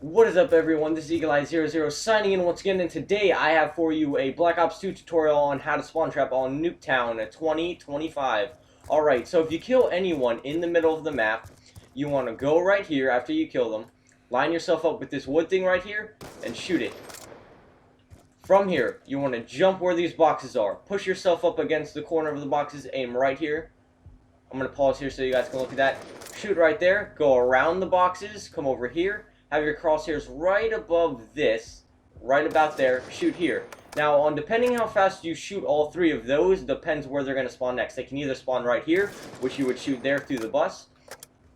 What is up, everyone? This is Eagle-Eye00 signing in once again, and today I have for you a Black Ops 2 tutorial on how to spawn trap on Nuketown 2025. Alright, so if you kill anyone in the middle of the map, you want to go right here after you kill them, line yourself up with this wood thing right here, and shoot it. From here, you want to jump where these boxes are. Push yourself up against the corner of the boxes, aim right here. I'm going to pause here so you guys can look at that. Shoot right there, go around the boxes, come over here, have your crosshairs right above this, right about there, shoot here. Now, on depending how fast you shoot all three of those, depends where they're going to spawn next. They can either spawn right here, which you would shoot there through the bus,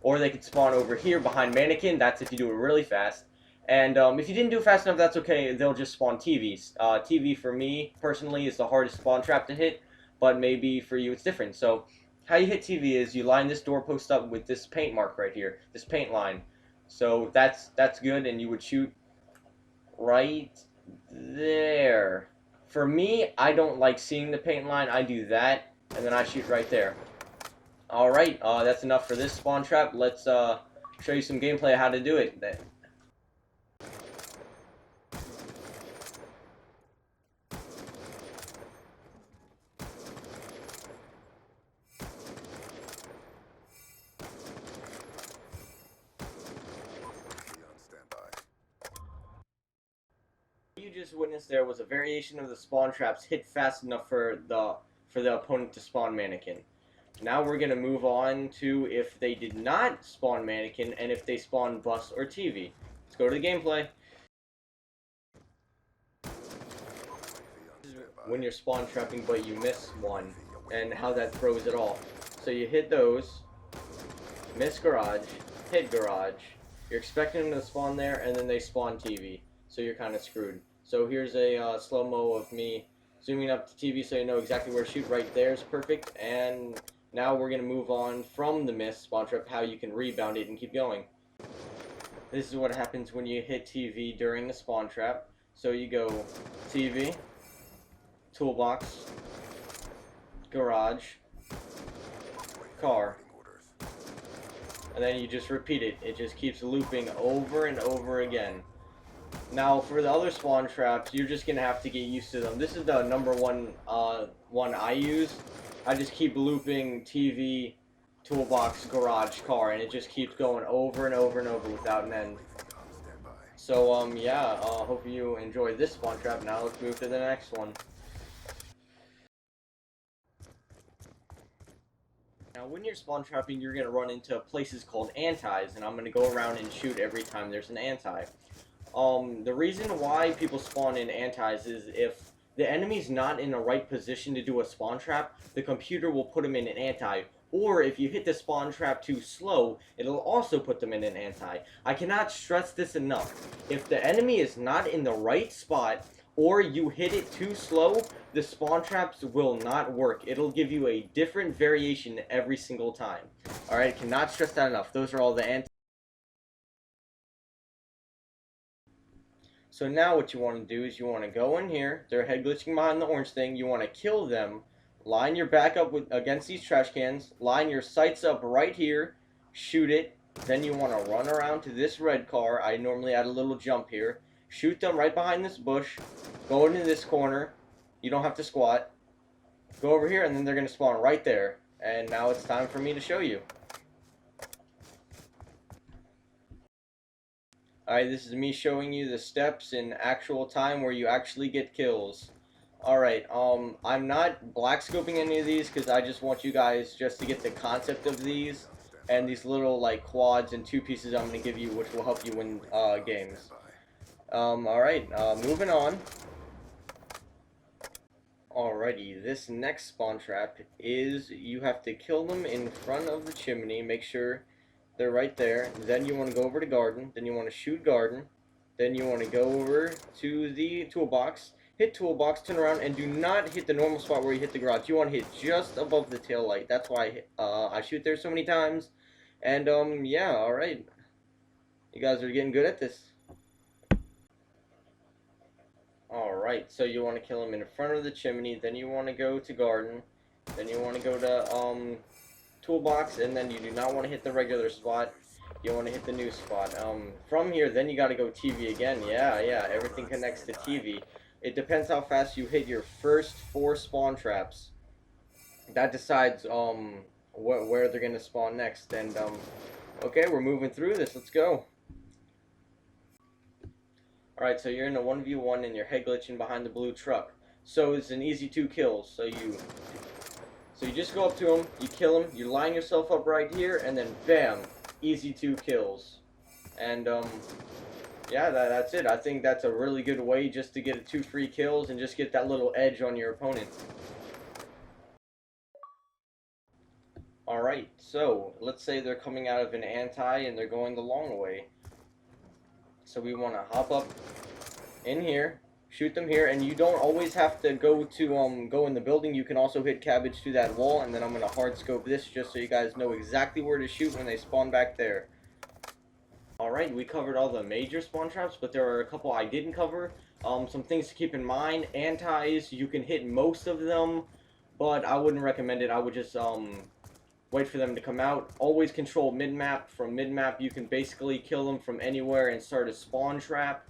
or they could spawn over here behind Mannequin. That's if you do it really fast. And if you didn't do it fast enough, that's okay. They'll just spawn TVs. TV, for me, personally, is the hardest spawn trap to hit, but maybe for you it's different. So, how you hit TV is you line this doorpost up with this paint mark right here, this paint line. So that's good, and you would shoot right there. For me, I don't like seeing the paint line. I do that, and then I shoot right there. Alright, that's enough for this spawn trap. Let's show you some gameplay of how to do it. You just witnessed there was a variation of the spawn traps hit fast enough for the opponent to spawn Mannequin. Now we're gonna move on to if they did not spawn Mannequin and if they spawn bus or TV. Let's go to the gameplay. This is when you're spawn trapping but you miss one and how that throws it off. So you hit those, miss garage, hit garage. You're expecting them to spawn there and then they spawn TV. So you're kind of screwed. So here's a slow-mo of me zooming up to TV so you know exactly where to shoot. Right there is perfect. And now we're going to move on from the miss spawn trap, how you can rebound it and keep going. This is what happens when you hit TV during the spawn trap. So you go TV, toolbox, garage, car. And then you just repeat it. It just keeps looping over and over again. Now, for the other spawn traps, you're just going to have to get used to them. This is the number one one I use. I just keep looping TV, toolbox, garage, car, and it just keeps going over and over and over without an end. So, yeah, hope you enjoyed this spawn trap. Now let's move to the next one. Now, when you're spawn trapping, you're going to run into places called antis, and I'm going to go around and shoot every time there's an anti. The reason why people spawn in antis is if the enemy's not in the right position to do a spawn trap, the computer will put them in an anti. Or if you hit the spawn trap too slow, it'll also put them in an anti. I cannot stress this enough. If the enemy is not in the right spot, or you hit it too slow, the spawn traps will not work. It'll give you a different variation every single time. Alright, cannot stress that enough. Those are all the anti. So now what you want to do is you want to go in here, they're head glitching behind the orange thing, you want to kill them, line your back up against these trash cans, line your sights up right here, shoot it, then you want to run around to this red car, I normally add a little jump here, shoot them right behind this bush, go into this corner, you don't have to squat, go over here and then they're going to spawn right there, and now it's time for me to show you. Alright, this is me showing you the steps in actual time where you actually get kills. Alright, I'm not black scoping any of these because I just want you guys just to get the concept of these and these little like quads and two pieces I'm going to give you which will help you win games. Alright, moving on. Alrighty, this next spawn trap is you have to kill them in front of the chimney, make sure they're right there. Then you want to go over to garden. Then you want to shoot garden. Then you want to go over to the toolbox. Hit toolbox, turn around, and do not hit the normal spot where you hit the garage. You want to hit just above the tail light. That's why I shoot there so many times. And, yeah, alright. You guys are getting good at this. Alright, so you want to kill him in front of the chimney. Then you want to go to garden. Then you want to go to, toolbox, and then you do not want to hit the regular spot. You want to hit the new spot. From here, then you got to go TV again. Yeah, everything connects to TV. It depends how fast you hit your first 4 spawn traps. That decides, where they're going to spawn next. And, okay, we're moving through this. Let's go. Alright, so you're in a 1v1 and you're head glitching behind the blue truck. So it's an easy 2 kills. So you just go up to him, you kill him, you line yourself up right here, and then bam, easy 2 kills. And yeah, that's it. I think that's a really good way just to get 2 free kills and just get that little edge on your opponent. Alright, so let's say they're coming out of an anti and they're going the long way. So we want to hop up in here, shoot them here, and you don't always have to go in the building. You can also hit cabbage to that wall, and then I'm gonna hard scope this just so you guys know exactly where to shoot when they spawn back there. Alright, we covered all the major spawn traps, but there are a couple I didn't cover. Some things to keep in mind. Antis, you can hit most of them, but I wouldn't recommend it. I would just wait for them to come out. Always control mid-map. From mid-map, you can basically kill them from anywhere and start a spawn trap.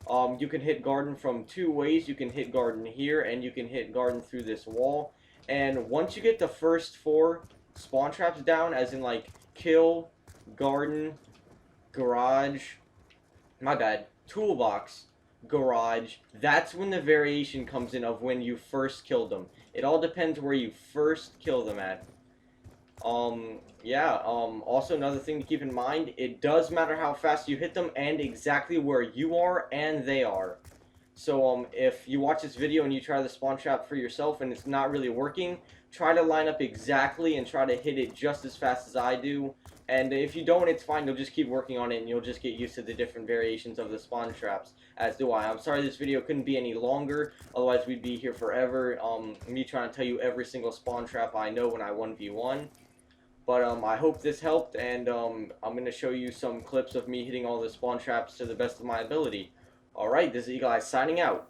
You can hit garden from 2 ways. You can hit garden here, and you can hit garden through this wall. And once you get the first 4 spawn traps down, as in like kill, garden, garage, toolbox, garage, that's when the variation comes in of when you first killed them. It all depends where you first kill them at. Also another thing to keep in mind, it does matter how fast you hit them and exactly where you are and they are. So, if you watch this video and you try the spawn trap for yourself and it's not really working, try to line up exactly and try to hit it just as fast as I do. And if you don't, it's fine, you'll just keep working on it and you'll just get used to the different variations of the spawn traps, as do I. I'm sorry this video couldn't be any longer, otherwise we'd be here forever, me trying to tell you every single spawn trap I know when I 1v1. But I hope this helped, and I'm going to show you some clips of me hitting all the spawn traps to the best of my ability. Alright, this is Eagle Eye signing out.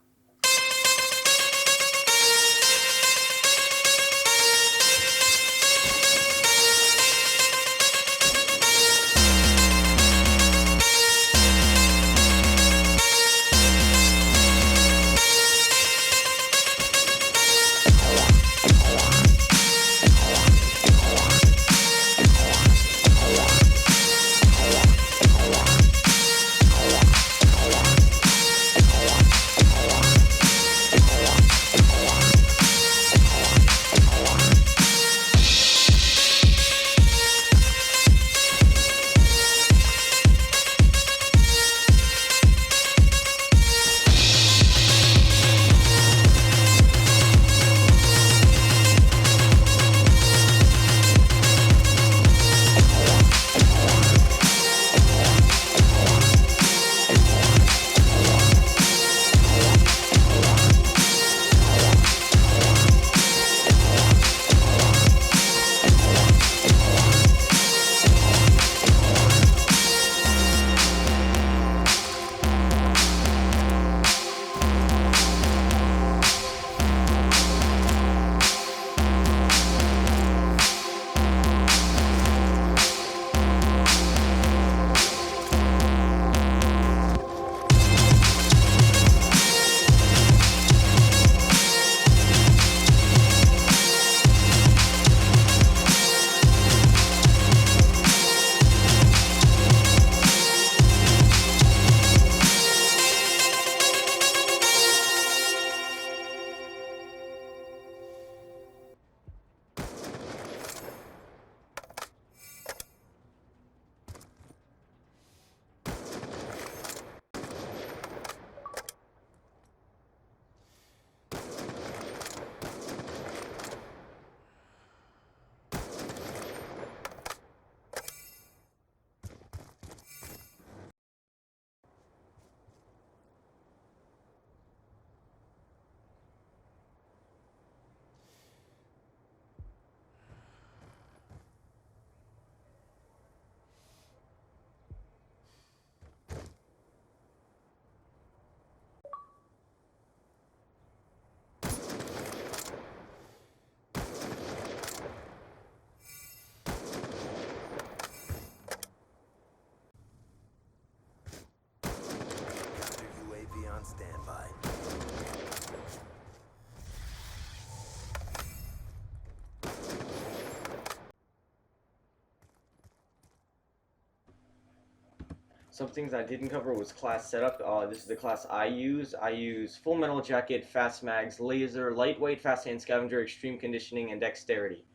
Some things I didn't cover was class setup. This is the class I use. I use Full Metal Jacket, Fast Mags, Laser, Lightweight, Fast Hand Scavenger, Extreme Conditioning, and Dexterity.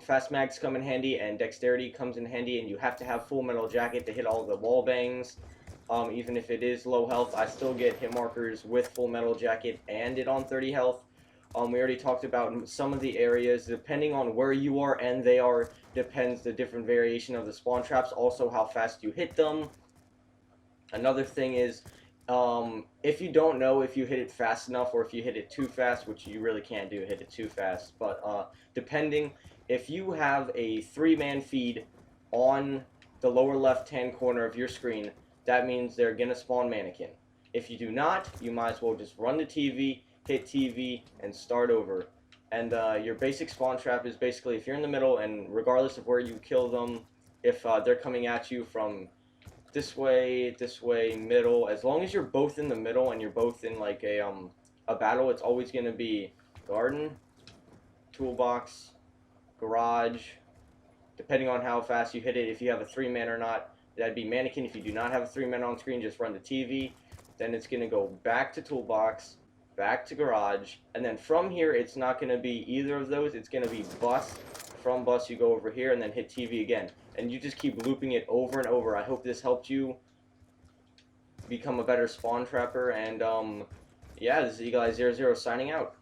Fast Mags come in handy, and Dexterity comes in handy, and you have to have Full Metal Jacket to hit all the wall bangs. Even if it is low health, I still get hit markers with Full Metal Jacket and it on 30 health. We already talked about some of the areas. Depending on where you are and they are, depends the different variation of the spawn traps, also how fast you hit them. Another thing is, if you don't know if you hit it fast enough or if you hit it too fast, which you really can't do, hit it too fast, but depending, if you have a 3-man feed on the lower left-hand corner of your screen, that means they're going to spawn mannequin. If you do not, you might as well just run the TV, hit TV, and start over. And your basic spawn trap is basically if you're in the middle, and regardless of where you kill them, if they're coming at you from this way, middle. As long as you're both in the middle and you're both in like a battle, it's always gonna be garden, toolbox, garage. Depending on how fast you hit it, if you have a 3-man or not, that'd be mannequin. If you do not have a 3-man on screen, just run the TV. Then it's gonna go back to toolbox, back to garage, and then from here it's not gonna be either of those. It's gonna be bus. From bus you go over here and then hit TV again, and you just keep looping it over and over. I hope this helped you become a better spawn trapper, and yeah, this is Eagle Eye 00 signing out.